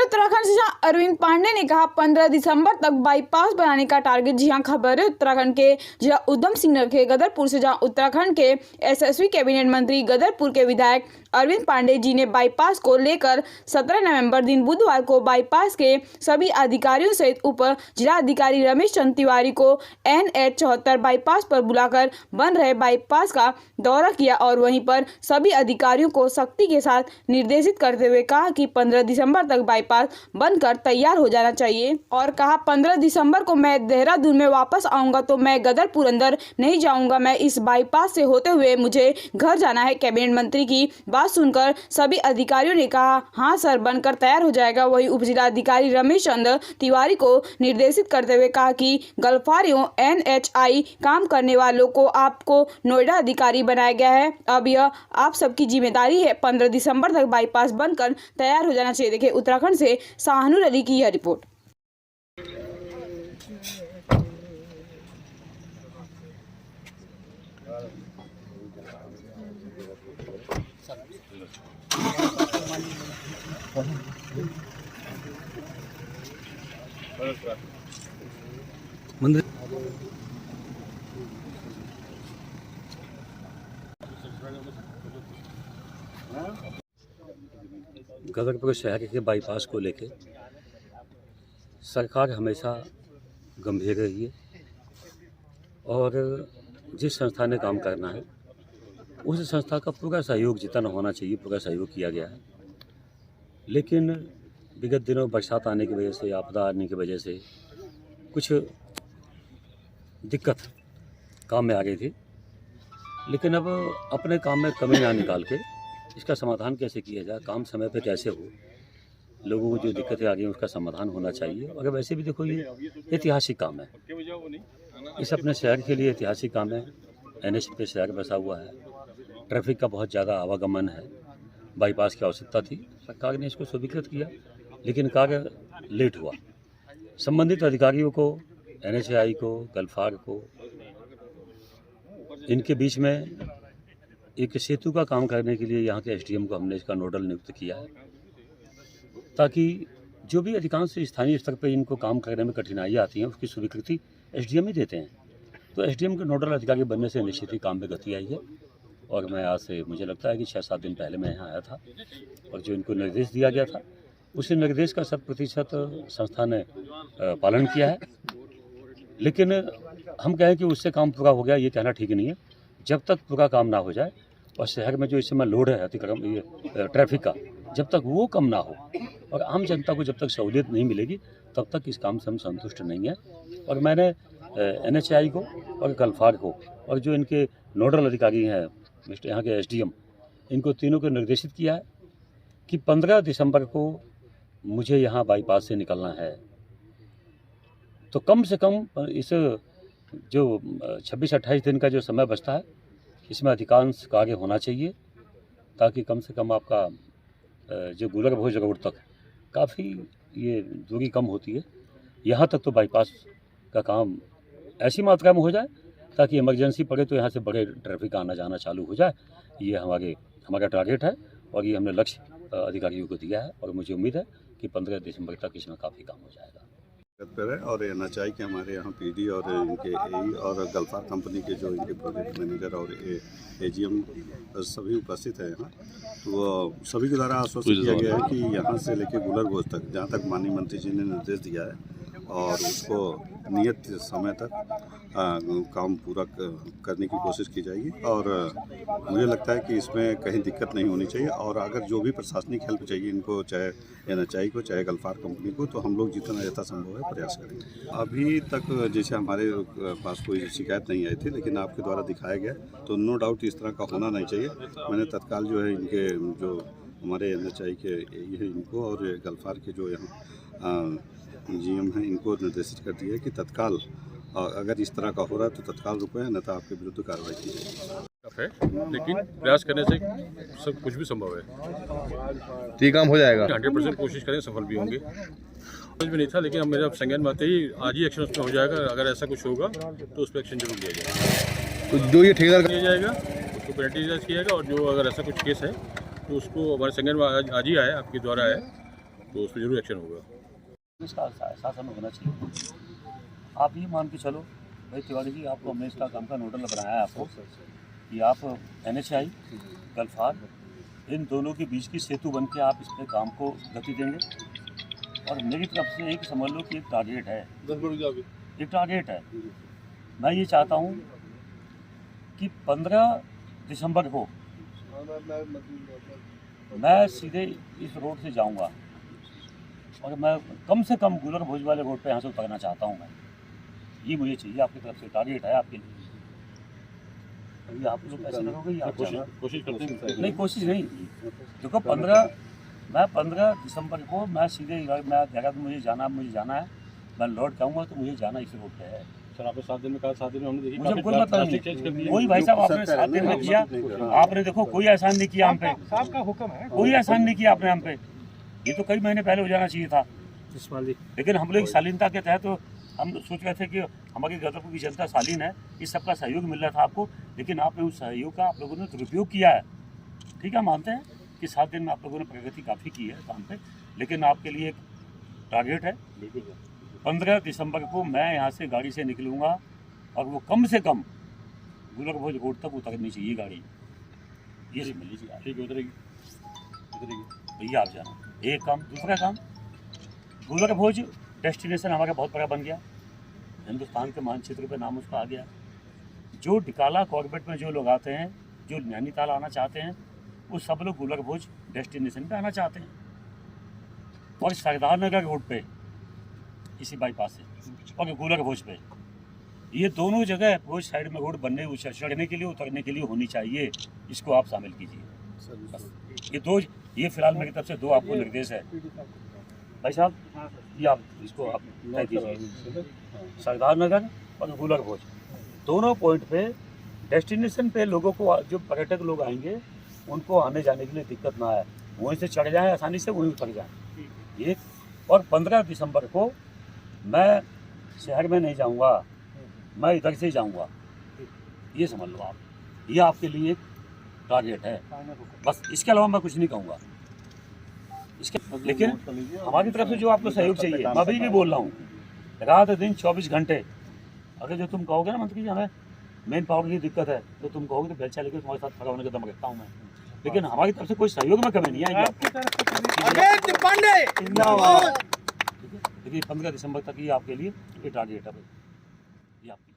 उत्तराखंड से जहां अरविंद पांडे ने कहा 15 दिसंबर तक बाईपास बनाने का टारगेट। जी हां, खबर है उत्तराखंड के जिला उधम सिंह नगर के गदरपुर से, जहां उत्तराखंड के यशस्वी कैबिनेट मंत्री गदरपुर के विधायक अरविंद पांडे जी ने बाईपास को लेकर 17 नवंबर दिन बुधवार को बाईपास के सभी अधिकारियों सहित उप जिलाधिकारी रमेश चंद्र तिवारी को NH 74 बाईपास पर बुलाकर बन रहे बाईपास का दौरा किया और वहीं पर सभी अधिकारियों को सख्ती के साथ निर्देशित करते हुए कहा कि 15 दिसंबर तक बाईपास बनकर तैयार हो जाना चाहिए और कहा 15 दिसंबर को मैं देहरादून में वापस आऊंगा तो मैं गदरपुर अंदर नहीं जाऊंगा, मैं इस बाईपास से होते हुए मुझे घर जाना है। कैबिनेट मंत्री की बात सुनकर सभी अधिकारियों ने कहा हाँ सर, बनकर तैयार हो जाएगा। वही उप जिलाधिकारी रमेश चंद्र तिवारी को निर्देशित करते हुए कहा कि गल्फारियों NHI काम करने वालों को आपको नोएडा अधिकारी बनाया गया है, अब यह आप सबकी जिम्मेदारी है, 15 दिसंबर तक बाईपास बनकर तैयार हो जाना चाहिए। देखिए उत्तराखंड से शाहनुर अली की यह रिपोर्ट। गदरपुर शहर के बाईपास को लेकर सरकार हमेशा गंभीर रही है और जिस संस्था ने काम करना है उस संस्था का पूरा सहयोग जितना होना चाहिए पूरा सहयोग किया गया है। लेकिन विगत दिनों बरसात आने की वजह से, आपदा आने की वजह से कुछ दिक्कत काम में आ गई थी, लेकिन अब अपने काम में कमी ना निकाल के इसका समाधान कैसे किया जाए, काम समय पे कैसे हो, लोगों को जो दिक्कतें आ गई उसका समाधान होना चाहिए। अगर वैसे भी देखो ये ऐतिहासिक काम है, इस अपने शहर के लिए ऐतिहासिक काम है। NH पे शहर बसा हुआ है, ट्रैफिक का बहुत ज़्यादा आवागमन है, बाईपास की आवश्यकता थी, सरकार ने इसको स्वीकृत किया, लेकिन कार्य लेट हुआ। संबंधित अधिकारियों को, NHI को, गल्फार को, इनके बीच में एक सेतु का काम करने के लिए यहाँ के SDM को हमने इसका नोडल नियुक्त किया है, ताकि जो भी अधिकांश स्थानीय स्तर पर इनको काम करने में कठिनाइयाँ आती हैं उसकी स्वीकृति SDM ही देते हैं। तो SDM के नोडल अधिकारी बनने से निश्चित ही काम में गति आई है और मैं आज से, मुझे लगता है कि 6-7 दिन पहले मैं यहाँ आया था और जो इनको निर्देश दिया गया था उसी निर्देश का 100% संस्था ने पालन किया है। लेकिन हम कहें कि उससे काम पूरा हो गया, ये कहना ठीक नहीं है। जब तक पूरा काम ना हो जाए और शहर में जो इस समय लोड है अतिक्रम ये ट्रैफिक का, जब तक वो कम ना हो और आम जनता को जब तक सहूलियत नहीं मिलेगी तब तक इस काम से हम संतुष्ट नहीं हैं। और मैंने NHI को और गल्फार को और जो इनके नोडल अधिकारी हैं मिस्टर यहाँ के SDM, इनको तीनों को निर्देशित किया है कि 15 दिसंबर को मुझे यहाँ बाईपास से निकलना है, तो कम से कम इस जो 26-28 दिन का जो समय बचता है इसमें अधिकांश कार्य होना चाहिए, ताकि कम से कम आपका जो गुलर भोज रोड तक काफ़ी ये दूरी कम होती है, यहाँ तक तो बाईपास का काम ऐसी मात्रा में हो जाए ताकि इमरजेंसी पड़े तो यहाँ से बड़े ट्रैफिक आना जाना चालू हो जाए। ये हमारा टारगेट है और ये हमने लक्ष्य अधिकारियों को दिया है और मुझे उम्मीद है कि 15 दिसंबर तक इसमें काफ़ी काम हो जाएगा। पर है और NHI के हमारे यहाँ PD और इनके AE और गल्फार कंपनी के जो इनके प्रोजेक्ट मैनेजर और AGM सभी उपस्थित हैं यहाँ। तो सभी के द्वारा आश्वस्त किया गया है कि यहाँ से लेकर गुलर भोज तक, जहाँ तक माननीय मंत्री जी ने निर्देश दिया है और उसको नियत समय तक काम पूरा करने की कोशिश की जाएगी और मुझे लगता है कि इसमें कहीं दिक्कत नहीं होनी चाहिए। और अगर जो भी प्रशासनिक हेल्प चाहिए इनको, चाहे NHI को चाहे गल्फार कंपनी को, तो हम लोग जितना यथासंभव है प्रयास करेंगे। अभी तक जैसे हमारे पास कोई शिकायत नहीं आई थी, लेकिन आपके द्वारा दिखाया गया तो नो डाउट इस तरह का होना नहीं चाहिए। मैंने तत्काल जो है इनके जो हमारे NHI के ये है इनको और गल्फार के जो यहाँ GM हैं इनको निर्देशित कर दिया है कि तत्काल अगर इस तरह का हो रहा है तो तत्काल रुकें, अन्यथा आपके विरुद्ध कार्रवाई की जाएगी। लेकिन प्रयास करने से सब कुछ भी संभव है। तो ये काम हो जाएगा, 100% कोशिश करें, सफल भी होंगे। कुछ भी नहीं था, लेकिन अब मेरा संज्ञान में आते ही आज ही एक्शन उसमें हो जाएगा। अगर ऐसा कुछ होगा तो उस पर एक्शन जरूर लिया जाएगा। तो जो ये ठेकेदार किया जाएगा उसको पेनल्टी किया जाएगा और जो अगर ऐसा कुछ केस है तो उसको हमारे संज्ञान में आज ही आया, आपके द्वारा है, तो उस पर जरूर एक्शन होगा। इसका शासन होना चाहिए। आप ये मान के चलो भाई तिवारी जी, आपको हमने इसका काम का नोडल बनाया है आपको कि आप NHI गल्फार इन दोनों के बीच की सेतु बन के आप इस पे काम को गति देंगे। और मेरी तरफ से एक समझ लो कि एक टारगेट है, मैं ये चाहता हूँ कि 15 दिसंबर को मैं सीधे इस रोड से जाऊँगा और मैं कम से कम गुलर भोज वाले रोड पे यहाँ से उतरना चाहता हूँ। मैं ये मुझे चाहिए, आपकी तरफ से टारगेट है आपके लिए। अभी आप लोग ऐसे लगोगे ये आप जाना कोशिश करते हैं। नहीं, कोशिश नहीं। देखो 15 दिसंबर को मैं सीधे मैं देहरादून मुझे जाना है, मैं लौट जाऊँगा तो मुझे जाना इस रोड पे है। सर आपने 7 दिन में कहा, 7 दिन में हमने देखी मुझे काफी कोई मतलब प्लास्टिक चेंज कर नहीं, दिए। कोई भाई साहब आपने 7 दिन में किया, आपने देखो कोई एहसान नहीं किया हम पे, साहब का हुक्म है। कोई एहसान नहीं किया आपने हम पे। ये तो कई महीने पहले हो जाना चाहिए था, लेकिन हम लोग शालीनता के तहत तो हम सोच रहे थे कि हमारी गदरपुर की जनता शालीन है, इस सबका सहयोग मिल रहा था आपको, लेकिन आपने उस सहयोग का आप लोगों ने दुरुपयोग किया है। ठीक है, मानते हैं कि 7 दिन में आप लोगों ने प्रगति काफ़ी की है काम पे, लेकिन आपके लिए एक टारगेट है। 15 दिसंबर को मैं यहाँ से गाड़ी से निकलूँगा और वो कम से कम गुलर भोज रोड तक उतरनी चाहिए गाड़ी। ये समझ लीजिए आप। ठीक है, उतरेगी। भैया आप जाना, एक काम। दूसरा काम, गुलर भोज डेस्टिनेशन हमारा बहुत बड़ा बन गया, हिंदुस्तान के मानचित्र पे नाम उसका आ गया। जो डिकाला कॉर्बेट में जो लोग आते हैं, जो नैनीताल आना चाहते हैं, वो सब लोग गुलर भोज डेस्टिनेशन पे आना चाहते हैं। और सरदार नगर रोड पे इसी बाईपास से और गुलर भोज पे, ये दोनों जगह भोज साइड में रोड बनने चढ़ने के लिए उतरने के लिए होनी चाहिए। इसको आप शामिल कीजिए। ये फिलहाल मेरी तरफ से 2 आपको निर्देश है भाई साहब, ये आप इसको आप तय कीजिए। सरदार नगर और गुलर भोज दोनों पॉइंट पे डेस्टिनेशन पे लोगों को, जो पर्यटक लोग आएंगे उनको आने जाने के लिए दिक्कत ना आए, वहीं से चढ़ जाएं आसानी से, वहीं उतर जाएं। ये और 15 दिसंबर को मैं शहर में नहीं जाऊंगा, मैं इधर से ही जाऊंगा। ये समझ लो आप, ये आपके लिए एक टारगेट है, बस। इसके अलावा मैं कुछ नहीं कहूँगा लेकिन हमारी तरफ से जो आपको सहयोग चाहिए, मैं अभी भी बोल रहा हूँ, रात दिन 24 घंटे। अगर जो तुम कहोगे ना मंत्री जी हमें मेन पावर की दिक्कत है, तो तुम कहोगे तो बेलचा लेकर तुम्हारे साथ खड़ा होने का दम रखता हूँ मैं, लेकिन हमारी तरफ से कोई सहयोग में कमी नहीं आएगी। देखिए 15 दिसंबर तक ये आपके लिए ये टारगेट है भाई, ये आपकी